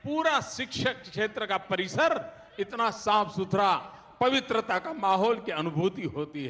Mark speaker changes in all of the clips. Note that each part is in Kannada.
Speaker 1: पूरा शिक्षक क्षेत्र का परिसर इतना साफ सुथरा, पवित्रता का माहौल की अनुभूति होती है।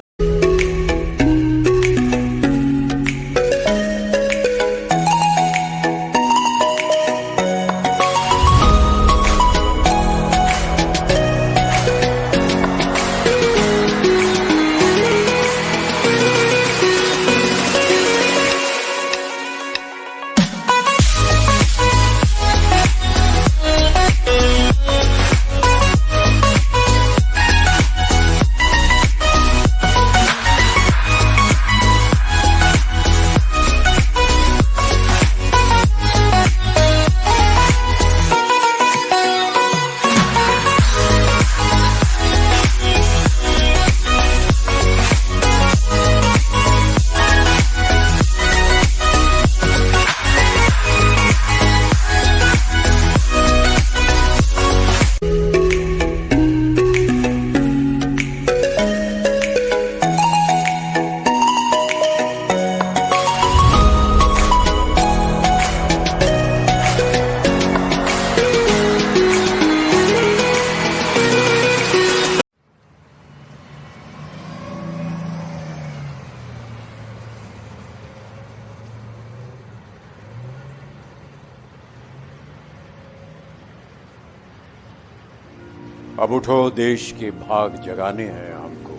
Speaker 2: अब उठो, देश के भाग जगाने हैं हमको,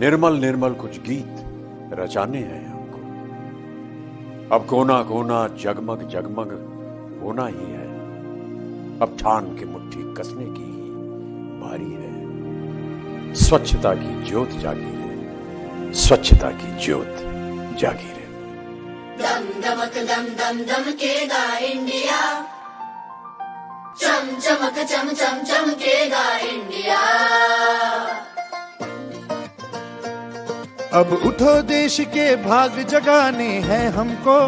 Speaker 2: निर्मल निर्मल कुछ गीत रचाने हैं हमको। अब कोना कोना जगमग जगमग होना ही है, अब ठान के मुट्ठी कसने की ही बारी है। स्वच्छता की ज्योत जागी है, स्वच्छता की ज्योत जागी है।
Speaker 3: दम दमक दम दम दमकेगा इंडिया, चम चमक चम चम चमकेगा इंडिया।
Speaker 4: अब उठो, देश के भाग जगाने हैं हमको,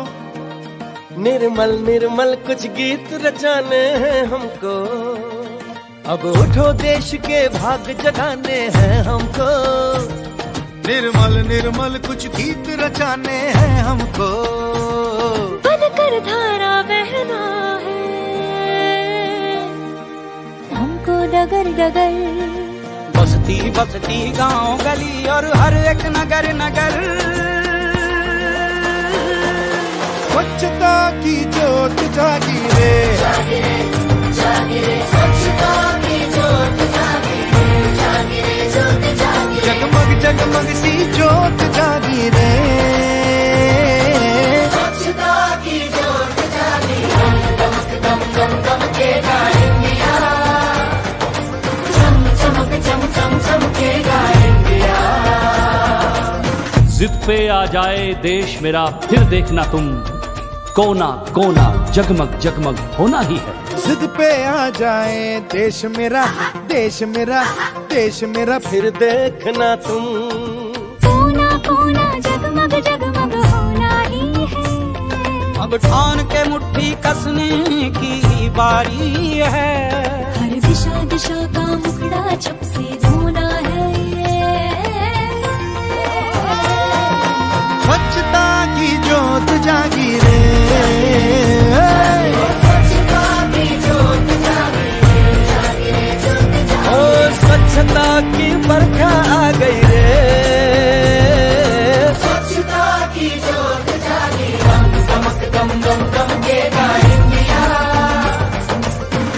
Speaker 5: निर्मल निर्मल कुछ गीत रचाने हैं हमको।
Speaker 4: अब उठो, देश के भाग जगाने हैं हमको, निर्मल निर्मल कुछ गीत रचाने हैं हमको।
Speaker 6: बनकर धारा बहना है हमको डगर डगर,
Speaker 5: बस्ती बस्ती गांव गली और हर एक नगर नगर,
Speaker 4: स्वच्छता की ज्योत जागी रे,
Speaker 3: जागी रे जागी रे, स्वच्छता की ज्योत जागी रे, जागी रे ज्योत जागी रे।
Speaker 4: जगमग जगमग सी ज्योत जागी रे,
Speaker 3: स्वच्छता की ज्योत जागी रे। दमक दम दम दमकेगा इंडिया, चम चमक चम चम चमकेगा इंडिया।
Speaker 7: जिद पे आ जाए देश मेरा, फिर देखना तुम, कोना कोना जगमग जगमग होना ही है।
Speaker 4: जिद पे आ जाए देश मेरा, देश मेरा, देश मेरा,
Speaker 5: फिर देखना तुम,
Speaker 6: कोना कोना जगमग जगमग होना ही है।
Speaker 5: अब ठान के मुट्ठी कसने की बारी है।
Speaker 6: हर दिशा दिशा का मुखड़ा छप से धोना है ये।
Speaker 4: स्वच्छता की ज्योत जागी रे,
Speaker 3: स्वच्छता की ज्योत जागी रे, जागी रे ज्योत जागी
Speaker 5: ओ स्वच्छता की बरखा आ गई रे,
Speaker 3: स्वच्छता की ज्योत जागी। दम दमक दम दम दमकेगा इंडिया,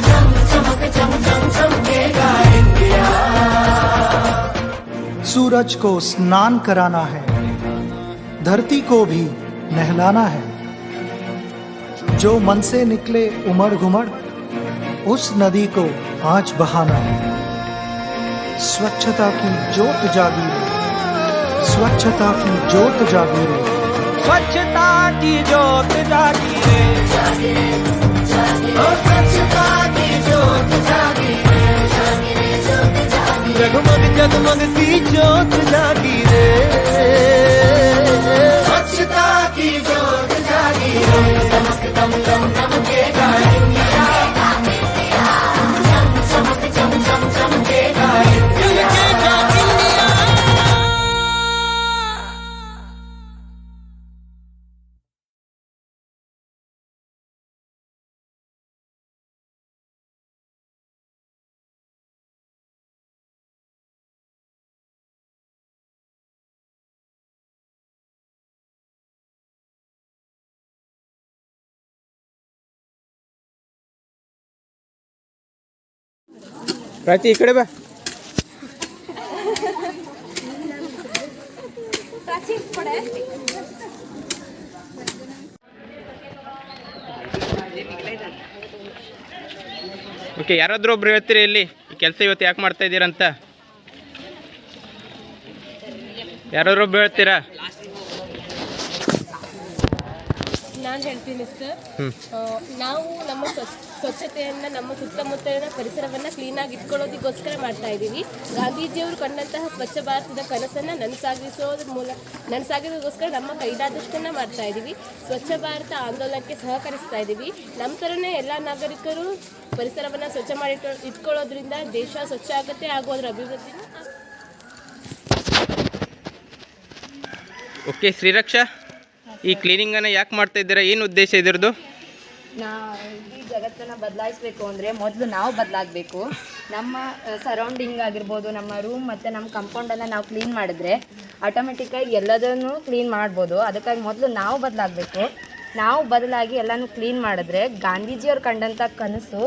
Speaker 3: चम चमक चम चम चमकेगा इंडिया।
Speaker 4: सूरज को स्नान कराना है, धरती को भी नहलाना है। जो मन से निकले उमड़ घुमड़, उस नदी को आज बहाना है। स्वच्छता की ज्योत जागी रे, स्वच्छता की ज्योत जागी रे,
Speaker 5: स्वच्छता की ज्योत जागी रे,
Speaker 3: जागी रे जागी रे, स्वच्छता की ज्योत जागी रे, जागी रे ज्योत जागी रे।
Speaker 4: जगमग जगमग सी ज्योत जागी रे,
Speaker 3: स्वच्छता की ज्योत जागी रे। दमक दम दम दमकेगा
Speaker 8: ಪ್ರಾಚಿ ಈ ಕಡೆ ಬಾ. ಓಕೆ, ಯಾರಾದರೂ ಒಬ್ರು ಹೇಳ್ತೀರಿ ಇಲ್ಲಿ ಈ ಕೆಲಸ ಇವತ್ತು ಯಾಕೆ ಮಾಡ್ತಾ ಇದ್ದೀರಂತ? ಯಾರಾದ್ರೂ ಒಬ್ರು ಹೇಳ್ತೀರಾ?
Speaker 9: ನಾನು ಹೇಳ್ತೀನಿ ಸರ್. ನಾವು ನಮ್ಮ ಸ್ವಚ್ಛತೆಯನ್ನು, ನಮ್ಮ ಸುತ್ತಮುತ್ತಲಿನ ಪರಿಸರವನ್ನು ಕ್ಲೀನಾಗಿ ಇಟ್ಕೊಳ್ಳೋದಕ್ಕೋಸ್ಕರ ಮಾಡ್ತಾ ಇದ್ದೀವಿ. ಗಾಂಧೀಜಿಯವರು ಕಂಡಂತಹ ಸ್ವಚ್ಛ ಭಾರತದ ಕನಸನ್ನು ನನಸಾಗಿರೋದಕ್ಕೋಸ್ಕರ ನಮ್ಮ ಕೈಲಾದಷ್ಟನ್ನು ಮಾಡ್ತಾ ಇದ್ದೀವಿ. ಸ್ವಚ್ಛ ಭಾರತ ಆಂದೋಲನಕ್ಕೆ ಸಹಕರಿಸ್ತಾ ಇದ್ದೀವಿ. ನಮ್ಮ ಥರನೇ ಎಲ್ಲ ನಾಗರಿಕರು ಪರಿಸರವನ್ನು ಸ್ವಚ್ಛ ಮಾಡಿ ಇಟ್ಕೊಳ್ಳೋದ್ರಿಂದ ದೇಶ ಸ್ವಚ್ಛ ಆಗುತ್ತೆ, ಹಾಗೂ ಅದರ ಅಭಿವೃದ್ಧಿ.
Speaker 8: ಓಕೆ ಶ್ರೀರಕ್ಷಾ, ಈ ಕ್ಲೀನಿಂಗನ್ನು ಯಾಕೆ ಮಾಡ್ತಾ ಇದ್ದೀರಾ? ಏನು ಉದ್ದೇಶ ಇದರದ್ದು?
Speaker 10: ಈ ಜಗತ್ತನ್ನು ಬದಲಾಯಿಸಬೇಕು ಅಂದರೆ ಮೊದಲು ನಾವು ಬದಲಾಗಬೇಕು. ನಮ್ಮ ಸರೌಂಡಿಂಗ್ ಆಗಿರ್ಬೋದು, ನಮ್ಮ ರೂಮ್ ಮತ್ತು ನಮ್ಮ ಕಂಪೌಂಡನ್ನು ನಾವು ಕ್ಲೀನ್ ಮಾಡಿದ್ರೆ ಆಟೋಮೆಟಿಕ್ಕಾಗಿ ಎಲ್ಲದನ್ನು ಕ್ಲೀನ್ ಮಾಡ್ಬೋದು. ಅದಕ್ಕಾಗಿ ಮೊದಲು ನಾವು ಬದಲಾಗಬೇಕು. ನಾವು ಬದಲಾಗಿ ಎಲ್ಲನೂ ಕ್ಲೀನ್ ಮಾಡಿದ್ರೆ ಗಾಂಧೀಜಿಯವ್ರು ಕಂಡಂಥ ಕನಸು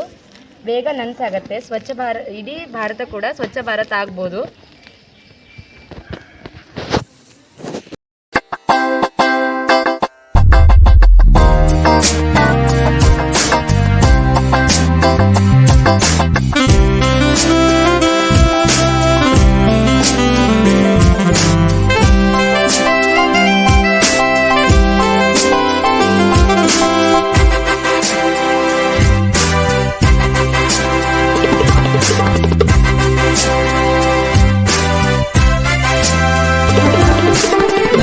Speaker 10: ಬೇಗ ನನಸಾಗತ್ತೆ. ಸ್ವಚ್ಛ ಭಾರತ, ಇಡೀ ಭಾರತ ಕೂಡ ಸ್ವಚ್ಛ ಭಾರತ ಆಗ್ಬೋದು.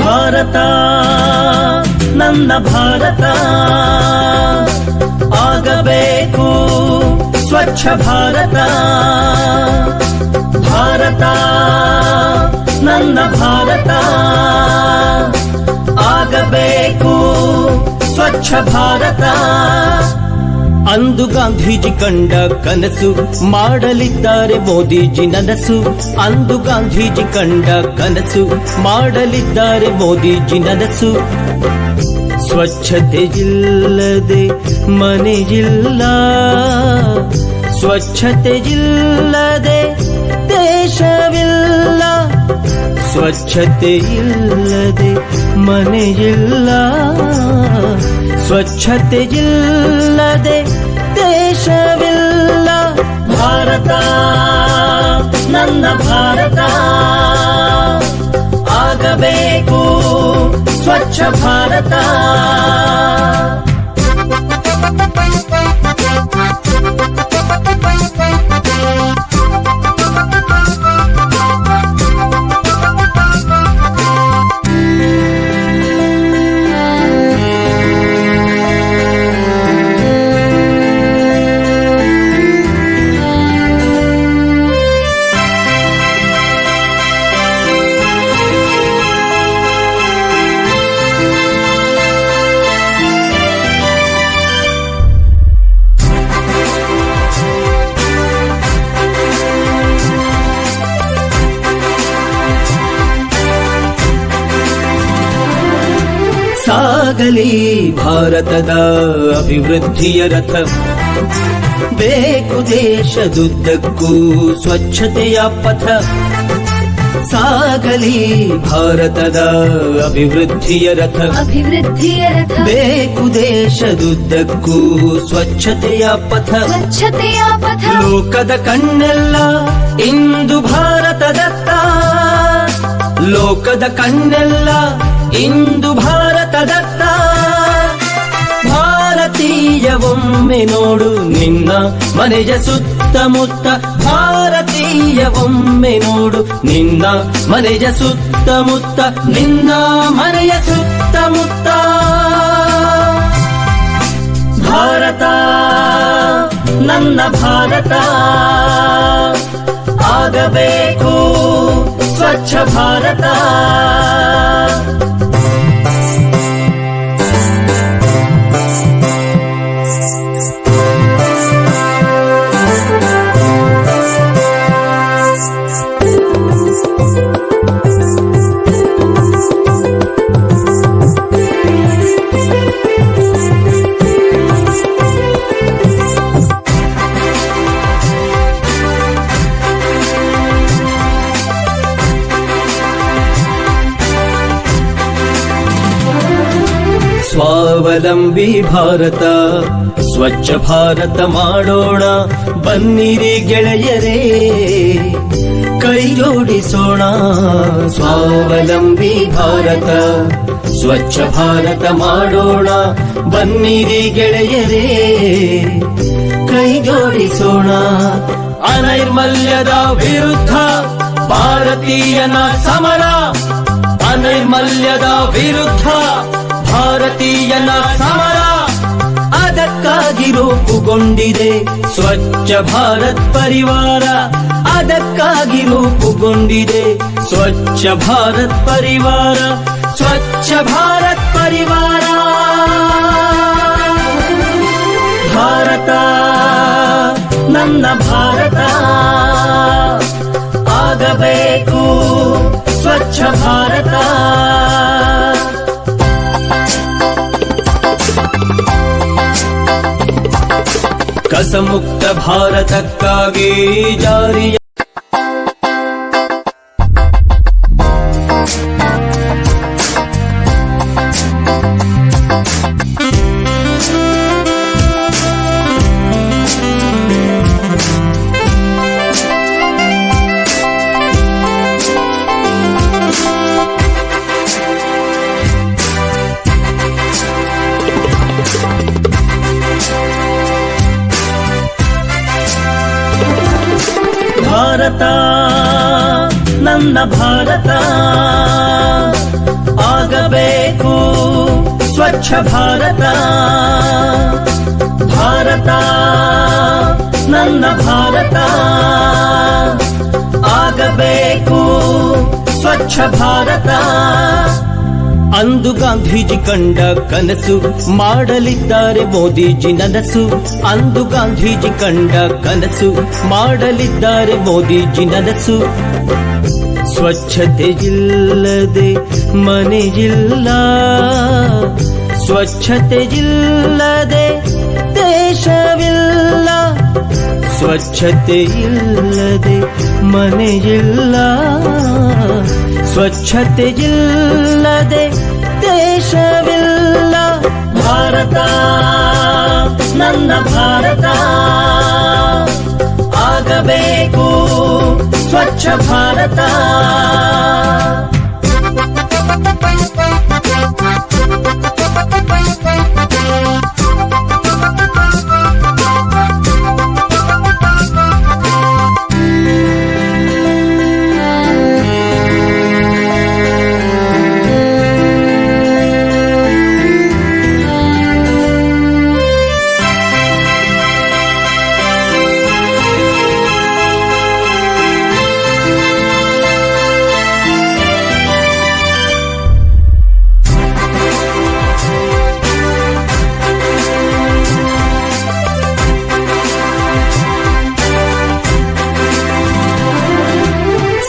Speaker 11: ಭಾರತ ನನ್ನ ಭಾರತ ಆಗಬೇಕು ಸ್ವಚ್ಛ ಭಾರತ. ಭಾರತ ನನ್ನ ಭಾರತ ಆಗಬೇಕು ಸ್ವಚ್ಛ ಭಾರತ. ಅಂದು ಗಾಂಧೀಜಿ ಕಂಡ ಕನಸು ಮಾಡಲಿದ್ದಾರೆ ಮೋದಿಜಿ ನನಸು. ಅಂದು ಗಾಂಧೀಜಿ ಕಂಡ ಕನಸು ಮಾಡಲಿದ್ದಾರೆ ಮೋದಿಜಿ ನನಸು. ಸ್ವಚ್ಛತೆ ಇಲ್ಲದೆ ಮನೆಯಿಲ್ಲ, ಸ್ವಚ್ಛತೆ ಇಲ್ಲದೆ ದೇಶವಿಲ್ಲ, ಸ್ವಚ್ಛತೆ ಇಲ್ಲದೆ ಮನೆಯಿಲ್ಲ, ಸ್ವಚ್ಛತೆ ಇಲ್ಲದೆ ದೇಶವಿಲ್ಲ. ಭಾರತ ನನ್ನ ಭಾರತ ಆಗಬೇಕು ಸ್ವಚ್ಛ ಭಾರತ. ಸಾಗಲಿ ಭಾರತದ ಅಭಿವೃದ್ಧಿಯ ರಥ, ಬೇಕು ದೇಶದುದ್ದಕ್ಕೂ ಸ್ವಚ್ಛತೆಯ ಪಥ. ಸಾಗಲಿ ಭಾರತದ ಅಭಿವೃದ್ಧಿಯ ರಥ, ಬೇಕು ದೇಶದುದ್ದಕ್ಕೂ ಸ್ವಚ್ಛತೆಯ ಪಥ. ಲೋಕದ ಕಣ್ಣೆಲ್ಲ ಇಂದು ಭಾರತದತ್ತ, ಲೋಕದ ಕಣ್ಣೆಲ್ಲ ಇಂದು ಭಾರತದತ್ತ. ಭಾರತೀಯ ಒಮ್ಮೆ ನೋಡು ನಿನ್ನ ಮನೆಯ ಸುತ್ತಮುತ್ತ, ಭಾರತೀಯ ಒಮ್ಮೆ ನೋಡು ನಿನ್ನ ಮನೆಯ ಸುತ್ತಮುತ್ತ, ನಿನ್ನ ಮನೆಯ ಸುತ್ತಮುತ್ತ. ಭಾರತ ನನ್ನ ಭಾರತ ಆಗಬೇಕು ಸ್ವಚ್ಛ ಭಾರತ. ಸ್ವಾವಲಂಬಿ ಭಾರತ ಸ್ವಚ್ಛ ಭಾರತ ಮಾಡೋಣ ಬನ್ನಿರಿ ಗೆಳೆಯರೇ ಕೈ ಜೋಡಿಸೋಣ ಸ್ವಾವಲಂಬಿ ಭಾರತ ಸ್ವಚ್ಛ ಭಾರತ ಮಾಡೋಣ ಬನ್ನಿರಿ ಗೆಳೆಯರೇ ಕೈ ಜೋಡಿಸೋಣ ಅನೈರ್ಮಲ್ಯದ ವಿರುದ್ಧ ಭಾರತೀಯನ ಸಮರ ಅನೈರ್ಮಲ್ಯದ ವಿರುದ್ಧ ಭಾರತೀಯನ ಸಮರ ಅದಕ್ಕಾಗಿ ರೂಪುಗೊಂಡಿದೆ ಸ್ವಚ್ಛ ಭಾರತ್ ಪರಿವಾರ ಅದಕ್ಕಾಗಿ ರೂಪುಗೊಂಡಿದೆ ಸ್ವಚ್ಛ ಭಾರತ್ ಪರಿವಾರ ಸ್ವಚ್ಛ ಭಾರತ್ ಪರಿವಾರ ಭಾರತ ನನ್ನ ಭಾರತ ಆಗಬೇಕು ಸ್ವಚ್ಛ ಭಾರತ ಕಸಮುಕ್ತ ಭಾರತಕ್ಕಾಗಿ ಜಾರಿಯ ಭಾರತ ನನ್ನ ಭಾರತ ಆಗಬೇಕು ಸ್ವಚ್ಛ ಭಾರತ ಭಾರತ ನನ್ನ ಭಾರತ ಆಗಬೇಕು ಸ್ವಚ್ಛ ಭಾರತ ಅಂದು ಗಾಂಧೀಜಿ ಕಂಡ ಕನಸು ಮಾಡಲಿದ್ದಾರೆ ಮೋದಿಜಿ ನನಸು ಅಂದು ಗಾಂಧೀಜಿ ಕಂಡ ಕನಸು ಮಾಡಲಿದ್ದಾರೆ ಮೋದಿಜಿ ನನಸು ಸ್ವಚ್ಛತೆ ಇಲ್ಲದೆ ಮನೆಯಿಲ್ಲ ಸ್ವಚ್ಛತೆ ಇಲ್ಲದೆ ದೇಶವಿಲ್ಲ ಸ್ವಚ್ಛತೆ ಇಲ್ಲದೆ ಮನೆಯಿಲ್ಲ ಸ್ವಚ್ಛತೆ ಇಲ್ಲದೆ ದೇಶವಿಲ್ಲ ಭಾರತ ನನ್ನ ಭಾರತ ಆಗಬೇಕು ಸ್ವಚ್ಛ ಭಾರತ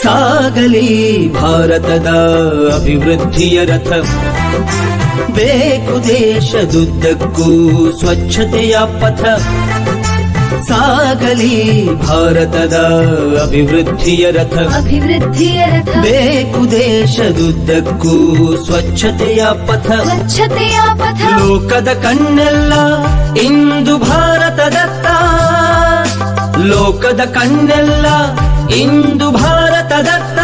Speaker 11: ಸಾಗಲಿ ಭಾರತದ ಅಭಿವೃದ್ಧಿಯ ರಥ ಬೇಕು ದೇಶದುದ್ದಕ್ಕೂ ಸ್ವಚ್ಛತೆಯ ಪಥ ಸಾಗಲಿ ಭಾರತದ ಅಭಿವೃದ್ಧಿಯ ರಥ ಬೇಕು ದೇಶದುದ್ದಕ್ಕೂ ಸ್ವಚ್ಛತೆಯ ಪಥ ಲೋಕದ ಕಣ್ಣೆಲ್ಲ ಇಂದು ಭಾರತದತ್ತ ಲೋಕದ ಕಣ್ಣೆಲ್ಲ ಇಂದು ಭಾರತದತ್ತ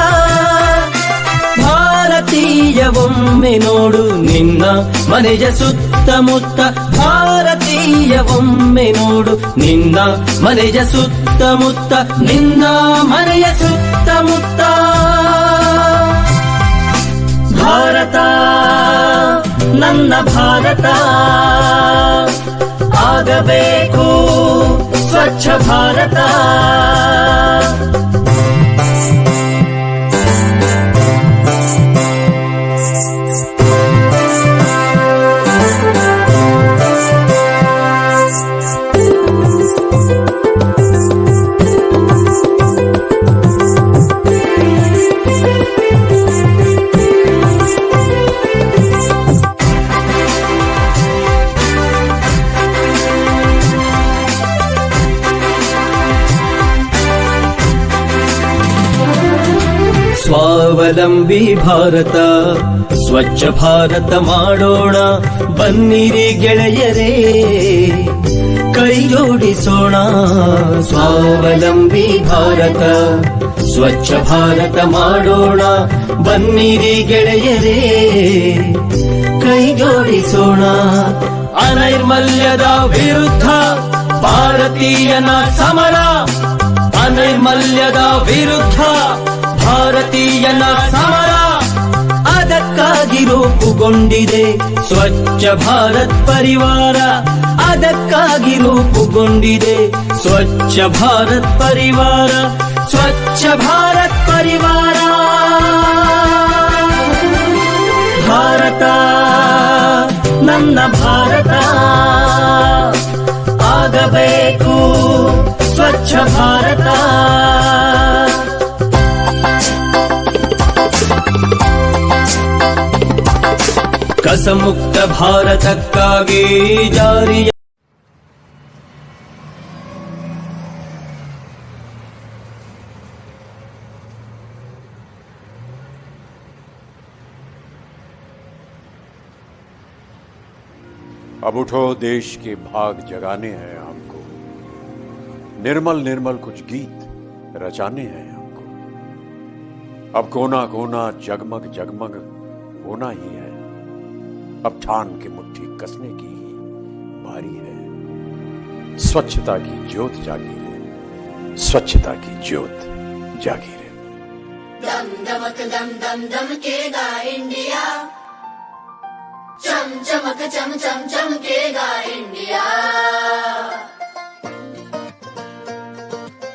Speaker 11: ಭಾರತೀಯ ಒಮ್ಮೆ ನೋಡು ನಿನ್ನ ಮನೆಯ ಸುತ್ತಮುತ್ತ ಭಾರತೀಯ ಒಮ್ಮೆ ನೋಡು ನಿನ್ನ ಮನೆಯ ಸುತ್ತಮುತ್ತ ನಿನ್ನ ಮನೆಯ ಸುತ್ತಮುತ್ತ ಭಾರತ ನನ್ನ ಭಾರತ ಆಗಬೇಕು ಸ್ವಚ್ಛ ಭಾರತ ಸ್ವಾವಲಂಬಿ ಭಾರತ ಸ್ವಚ್ಛ ಭಾರತ ಮಾಡೋಣ ಬನ್ನಿರಿ ಗೆಳೆಯರೇ ಕೈ ಜೋಡಿಸೋಣ ಸ್ವಾವಲಂಬಿ ಭಾರತ ಸ್ವಚ್ಛ ಭಾರತ ಮಾಡೋಣ ಬನ್ನಿರಿ ಗೆಳೆಯರೇ ಕೈ ಜೋಡಿಸೋಣ ಅನೈರ್ಮಲ್ಯದ ವಿರುದ್ಧ ಭಾರತೀಯನ ಸಮರ ಅನೈರ್ಮಲ್ಯದ ವಿರುದ್ಧ ಭಾರತೀಯನ ಸಮರ ಅದಕ್ಕಾಗಿ ರೂಪುಗೊಂಡಿದೆ ಸ್ವಚ್ಛ ಭಾರತ್ ಪರಿವಾರ ಅದಕ್ಕಾಗಿ ರೂಪುಗೊಂಡಿದೆ ಸ್ವಚ್ಛ ಭಾರತ್ ಪರಿವಾರ ಸ್ವಚ್ಛ ಭಾರತ್ ಪರಿವಾರ ಭಾರತ ನನ್ನ ಭಾರತ ಆಗಬೇಕು ಸ್ವಚ್ಛ ಭಾರತ ಕಸಮುಕ್ತ ಭಾರತಕ್ಕಾಗಿ ಜಾರಿಯ
Speaker 2: अब उठो देश के भाग जगाने हैं हमको निर्मल निर्मल कुछ गीत रचाने हैं हमको अब कोना कोना जगमग जगमग होना ही है अब ठान के मुट्ठी कसने की ही बारी है स्वच्छता की ज्योत जागी रे स्वच्छता की ज्योत जागी रे
Speaker 3: दम दमक दम दम दमकेगा इंडिया चम चमक चम चम चमकेगा इंडिया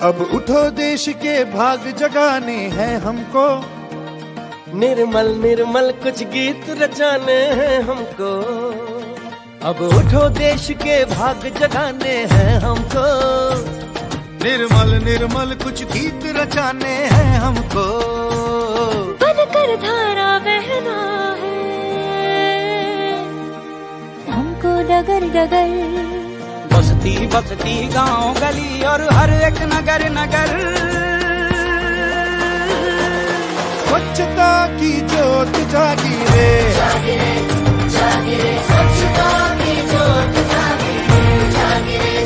Speaker 4: अब उठो देश के भाग जगाने हैं हमको
Speaker 11: निर्मल निर्मल कुछ गीत रचाने हैं हमको
Speaker 4: अब उठो देश के भाग जगाने हैं हमको निर्मल निर्मल कुछ गीत रचाने हैं हमको
Speaker 6: बनकर धारा बहना है हमको डगर डगर
Speaker 5: बस्ती बस्ती गांव गली और हर एक नगर नगर
Speaker 4: स्वच्छता की ज्योत जागी रे
Speaker 3: स्वच्छता की ज्योत जागी रे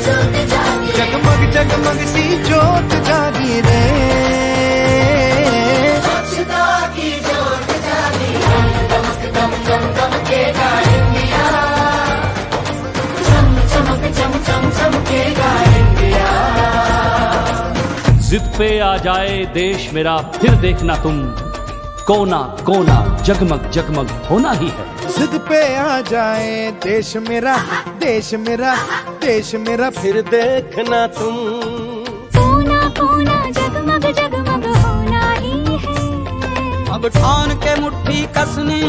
Speaker 3: ज्योत जागी रे
Speaker 4: जगमग जगमग सी ज्योत जागी रे
Speaker 3: स्वच्छता की ज्योत जागी दमक दम दम दमकेगा इंडिया चम चमक चम चम चमकेगा इंडिया
Speaker 7: जिद पे आ जाए देश मेरा फिर देखना तुम कोना कोना जगमग जगमग होना ही है
Speaker 4: जिद पे आ जाए देश मेरा देश मेरा देश मेरा
Speaker 11: फिर देखना तुम
Speaker 6: कोना कोना जगमग जगमग होना ही है
Speaker 5: अब ठान के मुट्ठी कसने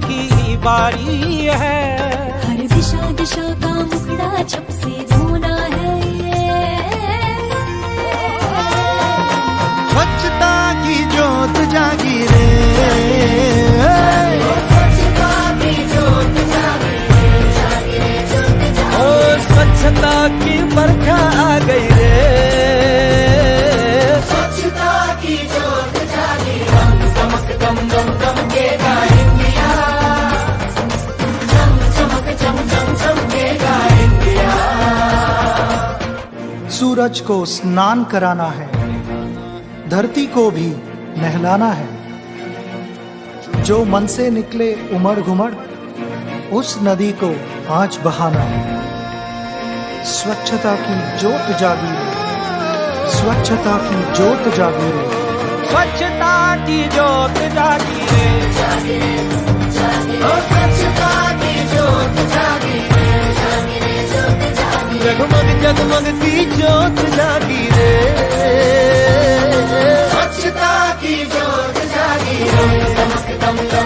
Speaker 5: की बारी है
Speaker 6: हर दिशा दिशा का मुखड़ा छप से धोना है
Speaker 4: स्वच्छता की ज्योत जागी रे
Speaker 3: स्वच्छता की ज्योत जागी रे ज्योत जागी
Speaker 11: ओ स्वच्छता की बरखा आ गई रे
Speaker 3: स्वच्छता की ज्योत जागी दम दमक दम दम दमकेगा इंडिया चम चमक चम चम चमकेगा इंडिया
Speaker 4: सूरज को स्नान कराना है धरती को भी नहलाना है जो मन से निकले उमड़ घुमड़ उस नदी को आज बहाना है स्वच्छता की ज्योत जागी रे स्वच्छता की ज्योत जागी रे
Speaker 5: स्वच्छता की ज्योत जागी रे
Speaker 3: स्वच्छता की ज्योत जागी रे ज्योत जागी
Speaker 11: जगमग जगमग सी ज्योत जागी रे
Speaker 3: स्वच्छता की ज्योत जागी दमक दम दम